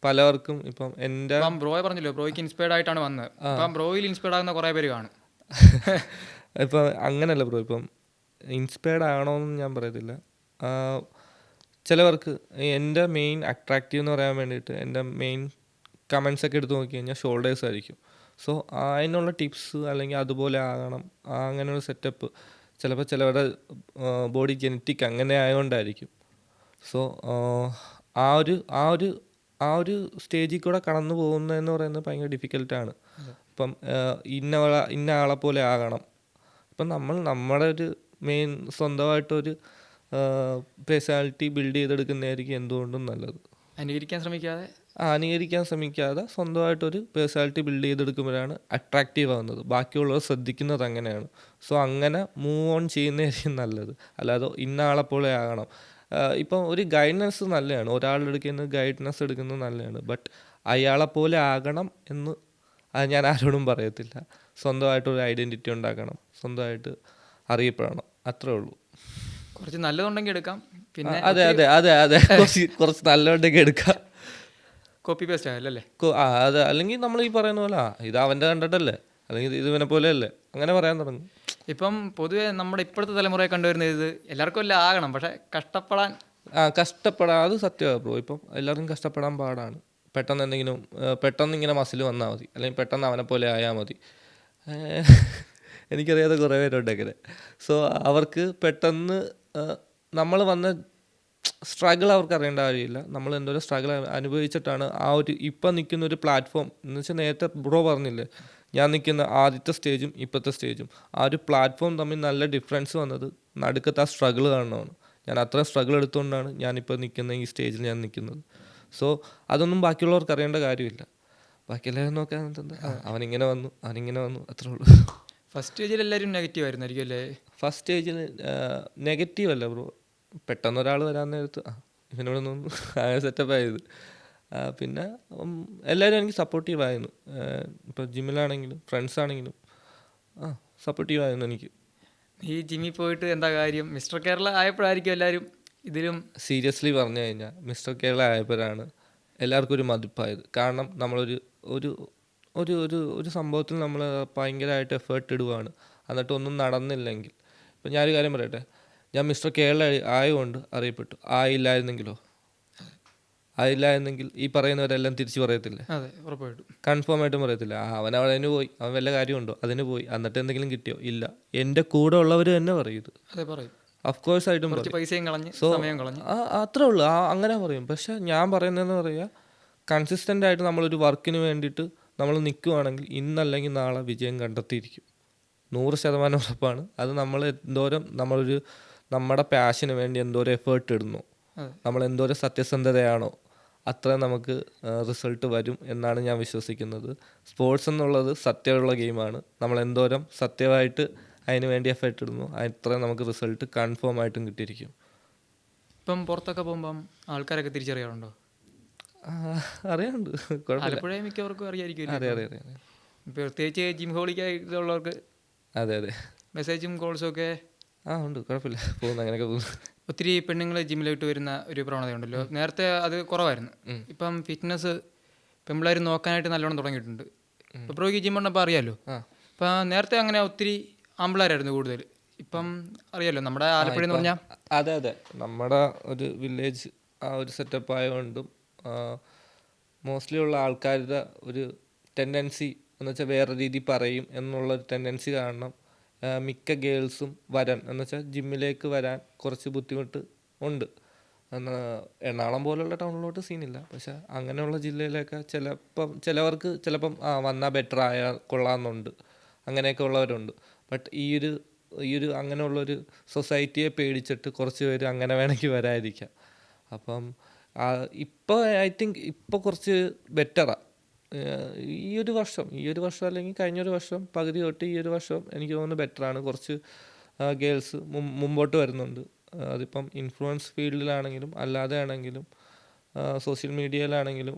പലവർക്കും ഇപ്പം എൻ്റെ ബ്രോയെ പറഞ്ഞല്ലോ, ബ്രോയ്ക്ക് ഇൻസ്പയർഡ് ആയിട്ടാണ് വന്നത്. അപ്പം ബ്രോയിൽ ഇൻസ്പയർഡ് ആകുന്ന കുറേ പേര് കാണും. ഇപ്പം അങ്ങനെയല്ല ബ്രോ, ഇപ്പം ഇൻസ്പയർഡ് ആകണമെന്ന് ഞാൻ പറയത്തില്ല. ചിലവർക്ക് എൻ്റെ മെയിൻ അട്രാക്റ്റീവ് എന്ന് പറയാൻ വേണ്ടിയിട്ട് എൻ്റെ മെയിൻ കമൻസ് ഒക്കെ എടുത്ത് നോക്കി കഴിഞ്ഞാൽ ഷോൾഡേഴ്സ് ആയിരിക്കും. സോ അതിനുള്ള ടിപ്സ് അല്ലെങ്കിൽ അതുപോലെ ആകണം അങ്ങനെയുള്ള സെറ്റപ്പ് ചിലപ്പോൾ ചിലവരുടെ ബോഡി ജെനറ്റിക് അങ്ങനെ ആയതുകൊണ്ടായിരിക്കും. സോ ആ ഒരു സ്റ്റേജിൽ കൂടെ കടന്നു പോകുന്നതെന്ന് പറയുന്നത് ഭയങ്കര ഡിഫിക്കൽട്ടാണ്. ഇപ്പം ഇന്ന ആളെ പോലെ ആകണം. ഇപ്പം നമ്മുടെ ഒരു മെയിൻ സ്വന്തമായിട്ടൊരു പേഴ്സണാലിറ്റി ബിൽഡ് ചെയ്തെടുക്കുന്നതായിരിക്കും എന്തുകൊണ്ടും നല്ലത്. അനുകരിക്കാൻ ശ്രമിക്കാതെ സ്വന്തമായിട്ടൊരു പേഴ്സണാലിറ്റി ബിൽഡ് ചെയ്തെടുക്കുമ്പോഴാണ് അട്രാക്റ്റീവ് ആവുന്നത്. ബാക്കിയുള്ളവർ ശ്രദ്ധിക്കുന്നത് അങ്ങനെയാണ്. സോ അങ്ങനെ മൂവ് ഓൺ ചെയ്യുന്നതായിരിക്കും നല്ലത്. അല്ലാതെ ഇന്ന ആളെപ്പോലെ ആകണം. ഇപ്പം ഒരു ഗൈഡൻസ് നല്ലതാണ്, ഒരാളുടെ അടുക്കുന്ന ഗൈഡൻസ് എടുക്കുന്നത് നല്ലതാണ്. ബട്ട് അയാളെപ്പോലെ ആകണം എന്ന് അത് ഞാൻ ആരോടും പറയത്തില്ല. സ്വന്തമായിട്ടൊരു ഐഡൻറ്റിറ്റി ഉണ്ടാക്കണം, സ്വന്തമായിട്ട് അറിയപ്പെടണം, അത്രേ ഉള്ളൂ. കുറച്ച് നല്ലതുണ്ടെങ്കിൽ എടുക്കാം. പിന്നെ അതെ കുറച്ച് നല്ലതുണ്ടെങ്കിൽ എടുക്കാം. കോപ്പി പേസ്റ്റ് ആയല്ലേ? അത് അല്ലെങ്കിൽ നമ്മൾ ഈ പറയുന്ന പോലെ ഇത് അവൻ്റെ കണ്ടിട്ടല്ലേ, അല്ലെങ്കിൽ ഇത് ഇവനെ പോലെ അല്ലേ, അങ്ങനെ പറയാൻ തുടങ്ങും. ഇപ്പം പൊതുവെ നമ്മുടെ ഇപ്പോഴത്തെ തലമുറയെ കണ്ടുവരുന്നത് ഇത് എല്ലാവർക്കും എല്ലാം ആകണം, പക്ഷെ കഷ്ടപ്പെടാൻ കഷ്ടപ്പെടാൻ അത് സത്യമാണ് ബ്രോ. ഇപ്പം എല്ലാവർക്കും കഷ്ടപ്പെടാൻ പാടാണ്. പെട്ടെന്ന് എന്തെങ്കിലും പെട്ടെന്ന് ഇങ്ങനെ മസിൽ വന്നാൽ മതി, അല്ലെങ്കിൽ പെട്ടെന്ന് അവനെ പോലെ ആയാൽ മതി. എനിക്കറിയാതെ കുറേ പേരുണ്ട് അങ്ങനെ. സോ അവർക്ക് പെട്ടെന്ന് നമ്മൾ വന്ന സ്ട്രഗിൾ അവർക്ക് അറിയേണ്ട കാര്യമില്ല. നമ്മൾ എന്തോരം സ്ട്രഗിൾ അനുഭവിച്ചിട്ടാണ് ആ ഒരു ഇപ്പം നിൽക്കുന്ന ഒരു പ്ലാറ്റ്ഫോം എന്ന് വെച്ചാൽ, നേരത്തെ ബ്രോ പറഞ്ഞില്ലേ ഞാൻ നിൽക്കുന്ന ആദ്യത്തെ സ്റ്റേജും ഇപ്പോഴത്തെ സ്റ്റേജും, ആ ഒരു പ്ലാറ്റ്ഫോം തമ്മിൽ നല്ല ഡിഫറൻസ് വന്നത് നടുക്കത്തെ ആ സ്ട്രഗിൾ കാണണമാണ്. ഞാൻ അത്ര സ്ട്രഗിൾ എടുത്തുകൊണ്ടാണ് ഞാനിപ്പോൾ നിൽക്കുന്ന ഈ സ്റ്റേജിൽ ഞാൻ നിൽക്കുന്നത്. സോ അതൊന്നും ബാക്കിയുള്ളവർക്ക് അറിയേണ്ട കാര്യമില്ല. ബാക്കി എല്ലാവരും നോക്കാൻ എന്താ അവനിങ്ങനെ വന്നു അത്രേ ഉള്ളൂ. ഫസ്റ്റ് സ്റ്റേജിൽ എല്ലാവരും നെഗറ്റീവ് ആയിരുന്നായിരിക്കും അല്ലേ? ഫസ്റ്റ് സ്റ്റേജിൽ നെഗറ്റീവ് അല്ല ബ്രോ, പെട്ടെന്ന് ഒരാൾ വരാൻ നേരത്ത് ഇവനോട് നിന്ന് അങ്ങനെ സെറ്റപ്പായത്. പിന്നെ എല്ലാവരും എനിക്ക് സപ്പോർട്ടീവായിരുന്നു. ഇപ്പോൾ ജിമ്മിലാണെങ്കിലും ഫ്രണ്ട്സാണെങ്കിലും സപ്പോർട്ടീവായിരുന്നു എനിക്ക്. ഈ ജിമ്മിൽ പോയിട്ട് എന്താ കാര്യം? മിസ്റ്റർ കേരള ആയപ്പോഴായിരിക്കും എല്ലാവരും ഇതിലും സീരിയസ്ലി പറഞ്ഞു കഴിഞ്ഞാൽ മിസ്റ്റർ കേരള ആയപ്പോഴാണ് എല്ലാവർക്കും ഒരു മതിപ്പായത്. കാരണം നമ്മളൊരു ഒരു ഒരു ഒരു ഒരു സംഭവത്തിൽ നമ്മൾ ഭയങ്കരമായിട്ട് എഫേർട്ട് ഇടുകയാണ്, എന്നിട്ട് ഒന്നും നടന്നില്ലെങ്കിൽ. ഇപ്പം ഞാനൊരു കാര്യം പറയട്ടെ, ഞാൻ മിസ്റ്റർ കേരള ആയതുകൊണ്ട് അറിയപ്പെട്ടു. ആയില്ലായിരുന്നെങ്കിൽ ഈ പറയുന്നവരെല്ലാം തിരിച്ചു പറയത്തില്ലേ? അതെ, ഉറപ്പായിട്ടും കൺഫേം ആയിട്ടും പറയത്തില്ല. അവൻ അതിന് പോയി, അവൻ വല്ല കാര്യമുണ്ടോ, അതിന് പോയി, എന്നിട്ട് എന്തെങ്കിലും കിട്ടിയോ? ഇല്ല. എൻ്റെ കൂടെ ഉള്ളവർ തന്നെ പറയും ഇത്. അതെ പറയും. അഫ്കോഴ്സ് ആയിട്ടും കുറച്ച് പൈസയും കളഞ്ഞ് സമയം കളഞ്ഞ് അത്രേ ഉള്ളൂ. അങ്ങനെ പറയും. പക്ഷെ ഞാൻ പറയുന്നതെന്ന് പറയുക, കൺസിസ്റ്റൻ്റ് ആയിട്ട് നമ്മളൊരു വർക്കിന് വേണ്ടിയിട്ട് നമ്മൾ നിൽക്കുകയാണെങ്കിൽ ഇന്നല്ലെങ്കിൽ നാളെ വിജയം കണ്ടെത്തിയിരിക്കും. 100% ഉറപ്പാണ്. അത് നമ്മൾ എന്തോരം നമ്മുടെ പാഷന് വേണ്ടി എന്തോരം എഫേർട്ട് ഇടുന്നു, നമ്മൾ എന്തോരം സത്യസന്ധതയാണോ, അത്രയും നമുക്ക് റിസൾട്ട് വരും എന്നാണ് ഞാൻ വിശ്വസിക്കുന്നത്. സ്പോർട്സ് എന്നുള്ളത് സത്യമുള്ള ഗെയിമാണ്. നമ്മൾ എന്തോരം സത്യമായിട്ട് അതിന് വേണ്ടി എഫേർട്ട് ഇടുന്നു, അത്രയും നമുക്ക് റിസൾട്ട് കൺഫേം ആയിട്ടും കിട്ടിയിരിക്കും. ഇപ്പം പുറത്തൊക്കെ പോകുമ്പം ആൾക്കാരൊക്കെ തിരിച്ചറിയാറുണ്ടോ? അറിയാറുണ്ട്, ആലപ്പുഴ മിക്കവർക്കും അറിയായിരിക്കും. അറിയാം. പ്രത്യേകിച്ച് ജിം ഹോളിക്കായിട്ടുള്ളവർക്ക് അതെ മെസ്സേജും കോൾസും ഒക്കെ ഉണ്ട്, കുഴപ്പമില്ല, പോകുന്നു, അങ്ങനെയൊക്കെ പോകുന്നു. ഒത്തിരി പെണ്ണുങ്ങൾ ജിമ്മിലോട്ട് വരുന്ന ഒരു പ്രവണതയുണ്ടല്ലോ. നേരത്തെ അത് കുറവായിരുന്നു. ഇപ്പം ഫിറ്റ്നസ് പെമ്പിള്ളേർ നോക്കാനായിട്ട് നല്ലോണം തുടങ്ങിയിട്ടുണ്ട്. ഇപ്പോൾ ബ്രോയ്ക്ക് ജിം ഉണ്ടപ്പോൾ അറിയാമല്ലോ. ഇപ്പം നേരത്തെ അങ്ങനെ ഒത്തിരി ആമ്പിള്ളേരായിരുന്നു കൂടുതൽ. ഇപ്പം അറിയാമല്ലോ നമ്മുടെ ആലപ്പുഴ എന്ന് പറഞ്ഞാൽ. അതെ നമ്മുടെ ഒരു വില്ലേജ് ആ ഒരു സെറ്റപ്പ് ആയതുകൊണ്ടും മോസ്റ്റ്ലി ഉള്ള ആൾക്കാരുടെ ഒരു ടെൻഡൻസി എന്ന് വെച്ചാൽ വേറെ രീതി പറയും എന്നുള്ളൊരു ടെൻഡൻസി കാരണം മിക്ക ഗേൾസും എന്ന് വെച്ചാൽ ജിമ്മിലേക്ക് വരാൻ കുറച്ച് ബുദ്ധിമുട്ട് ഉണ്ട്. എറണാകുളം പോലുള്ള ടൗണിലോട്ട് സീനില്ല, പക്ഷെ അങ്ങനെയുള്ള ജില്ലയിലൊക്കെ ചിലവർക്ക് ചിലപ്പം വന്നാൽ ബെറ്റർ ആയാൽ കൊള്ളാമെന്നുണ്ട്, അങ്ങനെയൊക്കെ ഉള്ളവരുണ്ട്. ബട്ട് ഈ ഒരു അങ്ങനെയുള്ളൊരു സൊസൈറ്റിയെ പേടിച്ചിട്ട് കുറച്ച് പേര് അങ്ങനെ വേണമെങ്കിൽ വരാതിരിക്കാം. അപ്പം ഇപ്പോൾ ഐ തിങ്ക് ഇപ്പോൾ കുറച്ച് ബെറ്ററാണ്. ഈ ഒരു വർഷം അല്ലെങ്കിൽ കഴിഞ്ഞൊരു വർഷം പകുതി തൊട്ട് ഈ ഒരു വർഷം എനിക്ക് തോന്നുന്നു ബെറ്ററാണ്. കുറച്ച് ഗേൾസ് മുമ്പോട്ട് വരുന്നുണ്ട്. അതിപ്പം ഇൻഫ്ലുവൻസ് ഫീൽഡിലാണെങ്കിലും അല്ലാതെ ആണെങ്കിലും സോഷ്യൽ മീഡിയയിലാണെങ്കിലും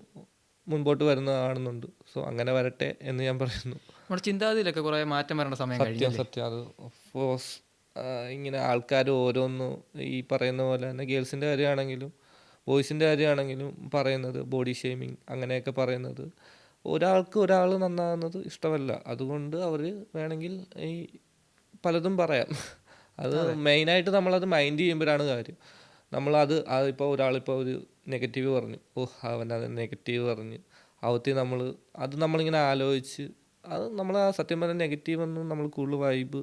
മുൻപോട്ട് വരുന്നത് കാണുന്നുണ്ട്. സോ അങ്ങനെ വരട്ടെ എന്ന് ഞാൻ പറയുന്നു. നമ്മുടെ ചിന്താഗതിയിലൊക്കെ കുറേ മാറ്റം വരേണ്ട സമയം കഴിഞ്ഞു. സത്യം അത് ഓഫ്കോഴ്സ്. ഇങ്ങനെ ആൾക്കാർ ഓരോന്നും ഈ പറയുന്ന പോലെ തന്നെ ഗേൾസിൻ്റെ കാര്യമാണെങ്കിലും ബോയ്സിൻ്റെ കാര്യമാണെങ്കിലും പറയുന്നത് ബോഡി ഷെയ്മിങ് അങ്ങനെയൊക്കെ പറയുന്നത് ഒരാൾ നന്നാകുന്നത് ഇഷ്ടമല്ല. അതുകൊണ്ട് അവർ വേണമെങ്കിൽ ഈ പലതും പറയാം. അത് മെയിനായിട്ട് നമ്മളത് മൈൻഡ് ചെയ്യുമ്പോഴാണ് കാര്യം. അതിപ്പോൾ ഒരാളിപ്പോൾ ഒരു നെഗറ്റീവ് പറഞ്ഞു, അവനത് നെഗറ്റീവ് പറഞ്ഞ് നമ്മളിങ്ങനെ ആലോചിച്ച് നമ്മൾ ആ സത്യം പറഞ്ഞ നെഗറ്റീവ് ഒന്നും നമ്മൾ കൂടുതൽ വൈബ്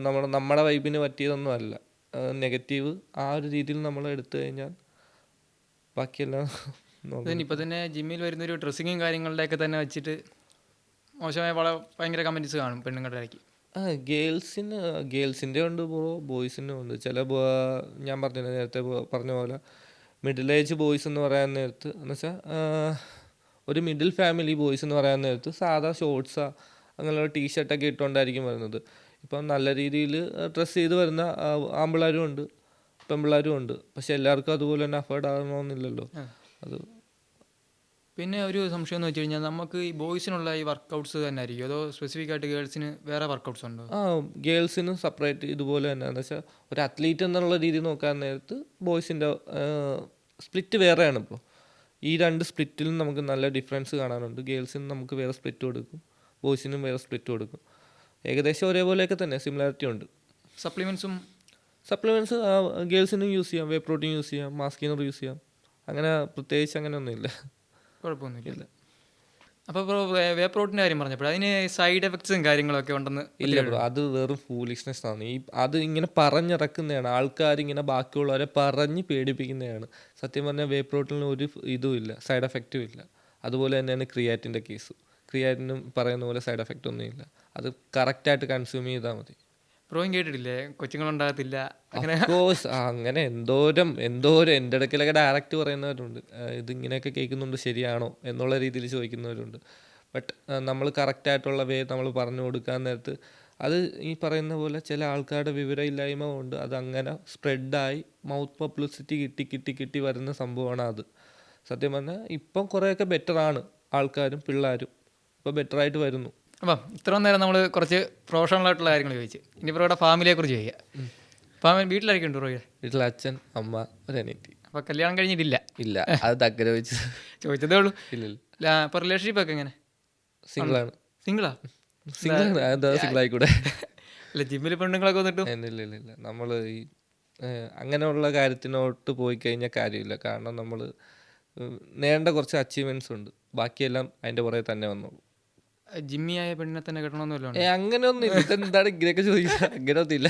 നമ്മുടെ വൈബിന് പറ്റിയതൊന്നും അല്ല. നെഗറ്റീവ് ആ ഒരു രീതിയിൽ നമ്മൾ എടുത്തു കഴിഞ്ഞാൽ ബാക്കിയെല്ലാം ഇപ്പം തന്നെ ജിമ്മിൽ വരുന്നൊരു ഡ്രസ്സിങ്ങും കാര്യങ്ങളുടെയൊക്കെ തന്നെ വെച്ചിട്ട് മോശമായ ഭയങ്കര കമൻറ്റ്സ് കാണും പെണ്ണുങ്ങളുടെ ഇടയ്ക്ക്. ഗേൾസിൻ്റെ ഉണ്ട് ബോയ്സിൻ്റെ ഉണ്ട്. ഞാൻ നേരത്തെ പറഞ്ഞ പോലെ മിഡിൽ ഏജ് ബോയ്സ് എന്ന് പറയാൻ നേരത്ത് എന്ന് വെച്ചാൽ ഒരു മിഡിൽ ഫാമിലി ബോയ്സ് എന്ന് പറയാൻ നേരത്ത് സാധാ ഷോർട്സാ അങ്ങനെയുള്ള ടീഷർട്ടൊക്കെ ഇട്ടുകൊണ്ടായിരിക്കും വരുന്നത്. ഇപ്പം നല്ല രീതിയിൽ ഡ്രസ്സ് ചെയ്ത് വരുന്ന ആൺപിള്ളേരും ഉണ്ട് പെൺപിള്ളേരും ഉണ്ട്. പക്ഷെ എല്ലാവർക്കും അതുപോലെ തന്നെ അഫോർഡ് ആകണമെന്നില്ലല്ലോ. അത് പിന്നെ ഒരു സംശയം എന്ന് വെച്ച് കഴിഞ്ഞാൽ നമുക്ക് ഈ ബോയ്സിനുള്ള ഈ വർക്കൗട്ട്സ് തന്നെ ആയിരിക്കും, അതോ സ്പെസിഫിക് ആയിട്ട് ഗേൾസിന് വേറെ വർക്കൗട്ട്സ് ഉണ്ടോ? ഗേൾസിന് സെപ്പറേറ്റ് ഇതുപോലെ തന്നെ എന്ന് വെച്ചാൽ ഒരു അത്ലീറ്റ് എന്നുള്ള രീതി നോക്കാൻ നേരത്ത് ബോയ്സിൻ്റെ സ്പ്ലിറ്റ് വേറെയാണ്. ഇപ്പോൾ ഈ 2 സ്പ്ലിറ്റിലും നമുക്ക് നല്ല ഡിഫറൻസ് കാണാനുണ്ട്. ഗേൾസിന് നമുക്ക് വേറെ സ്പ്ലിറ്റ് കൊടുക്കും, ബോയ്സിനും വേറെ സ്പ്ലിറ്റ് കൊടുക്കും. ഏകദേശം ഒരേപോലെയൊക്കെ തന്നെ സിമിലാരിറ്റി ഉണ്ട്. സപ്ലിമെൻസും സപ്ലിമെൻറ്റ്സ് ഗേൾസിനും യൂസ് ചെയ്യാം, വേ പ്രോട്ടീൻ യൂസ് ചെയ്യാം, മാസ്കിനർ യൂസ് ചെയ്യാം. അങ്ങനെ പ്രത്യേകിച്ച് അങ്ങനെ ഒന്നുമില്ല. കുഴപ്പമൊന്നുമില്ല. അപ്പോൾ ബ്രോ വേ പ്രോട്ടീൻ്റെ കാര്യം പറഞ്ഞപ്പോൾ അതിന് സൈഡ് എഫക്ട്സും കാര്യങ്ങളൊക്കെ ഉണ്ടെന്ന്. ഇല്ല ബ്രോ, അത് വെറും ഫൂളിഷ്നെസ് ആണ്. അത് ഇങ്ങനെ പറഞ്ഞിറക്കുന്നതാണ്. ആൾക്കാരിങ്ങനെ ബാക്കിയുള്ളവരെ പറഞ്ഞ് പേടിപ്പിക്കുന്നതാണ്. സത്യം പറഞ്ഞാൽ വേ പ്രോട്ടീനിൽ ഒരു ഇതും ഇല്ല, സൈഡ് എഫക്റ്റും ഇല്ല. അതുപോലെ തന്നെയാണ് ക്രിയാറ്റിൻ്റെ കേസ്. ക്രിയാറ്റിനും പറയുന്ന പോലെ സൈഡ് എഫക്റ്റ് ഒന്നും ഇല്ല. അത് കറക്റ്റായിട്ട് കൺസ്യൂം ചെയ്താൽ മതി. പ്രോയും കേട്ടിട്ടില്ലേ, കൊച്ചുങ്ങളുണ്ടാകത്തില്ല അങ്ങനെ. കോഴ്സ് അങ്ങനെ എന്തോരം എൻ്റെ ഇടയ്ക്കിലൊക്കെ ഡയറക്റ്റ് പറയുന്നവരുണ്ട്. ഇതിങ്ങനെയൊക്കെ കേൾക്കുന്നുണ്ട്, ശരിയാണോ എന്നുള്ള രീതിയിൽ ചോദിക്കുന്നവരുണ്ട്. ബട്ട് നമ്മൾ കറക്റ്റായിട്ടുള്ള വേ നമ്മൾ പറഞ്ഞു കൊടുക്കാൻ നേരത്ത് അത് ഈ പറയുന്ന പോലെ ചില ആൾക്കാരുടെ വിവരമില്ലായ്മ കൊണ്ട് അത് അങ്ങനെ സ്പ്രെഡായി മൗത്ത് പബ്ലിസിറ്റി കിട്ടി വരുന്ന സംഭവമാണ് അത്. സത്യം പറഞ്ഞാൽ ഇപ്പം കുറേയൊക്കെ ബെറ്ററാണ്. ആൾക്കാരും പിള്ളേരും ഇപ്പോൾ ബെറ്ററായിട്ട് വരുന്നു. അപ്പം ഇത്രയും നേരം നമ്മൾ കുറച്ച് പ്രൊഫഷണൽ ആയിട്ടുള്ള കാര്യങ്ങൾ ചോദിച്ചു. ഇനി ഇവിടെ ഫാമിലിയെ കുറിച്ച് ചോദിക്കാം. ഫാമിലി വീട്ടിലായിരിക്കും ഉണ്ട് റോയി? വീട്ടിൽ അച്ഛൻ, അമ്മ, ഒരു അനിയത്തി. അപ്പോൾ കല്യാണം കഴിഞ്ഞിട്ടില്ല? ഇല്ല, അത് തക്കര വെച്ച് ചോദിച്ചതേ ഉള്ളൂ. ഇല്ല. അപ്പോൾ റിലേഷൻഷിപ്പ് ഒക്കെ എങ്ങനെ? സിംഗിളാണ്. സിംഗിളാണ്. എന്താ സിംഗിളായിക്കൂടെ? അല്ല, ജിമ്മിൽ പെണ്ണുങ്ങളൊക്കെ വന്നിട്ടും. ഇല്ല. നമ്മൾ ഈ അങ്ങനെയുള്ള കാര്യത്തിനോട്ട് പോയി കഴിഞ്ഞാൽ കാര്യമില്ല. കാരണം നമ്മൾ നേടേണ്ട കുറച്ച് അച്ചീവ്മെൻറ്റ്സ് ഉണ്ട്. ബാക്കിയെല്ലാം അതിൻ്റെ പുറകെ തന്നെ വന്നോളൂ. ജിമ്മിയായ പെണ്ണിനെ തന്നെ കെട്ടണമെന്ന് വല്ലതും? അങ്ങനെയൊന്നും ഇല്ല. ഇതെന്താണ് ഇങ്ങനെയൊക്കെ ചോദിക്കുക? അങ്ങനെയൊന്നും ഇല്ല.